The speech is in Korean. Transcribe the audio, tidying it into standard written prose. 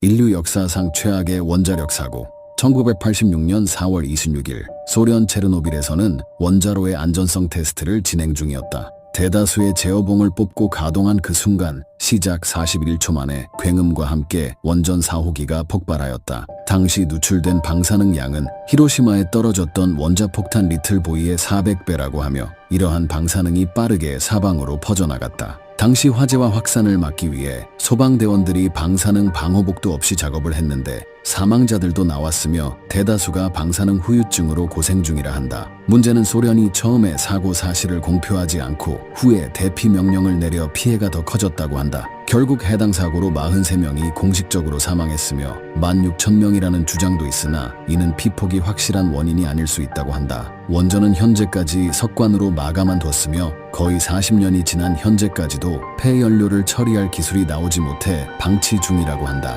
인류 역사상 최악의 원자력 사고. 1986년 4월 26일 소련 체르노빌에서는 원자로의 안전성 테스트를 진행 중이었다. 대다수의 제어봉을 뽑고 가동한 그 순간 시작 41초 만에 굉음과 함께 원전 4호기가 폭발하였다. 당시 누출된 방사능 양은 히로시마에 떨어졌던 원자폭탄 리틀보이의 400배라고 하며 이러한 방사능이 빠르게 사방으로 퍼져나갔다. 당시 화재와 확산을 막기 위해 소방대원들이 방사능 방호복도 없이 작업을 했는데 사망자들도 나왔으며 대다수가 방사능 후유증으로 고생 중이라 한다. 문제는 소련이 처음에 사고 사실을 공표하지 않고 후에 대피 명령을 내려 피해가 더 커졌다고 한다. 결국 해당 사고로 43명이 공식적으로 사망했으며 16,000명이라는 주장도 있으나 이는 피폭이 확실한 원인이 아닐 수 있다고 한다. 원전은 현재까지 석관으로 마감만 뒀으며 거의 40년이 지난 현재까지도 폐연료를 처리할 기술이 나오지 못해 방치 중이라고 한다.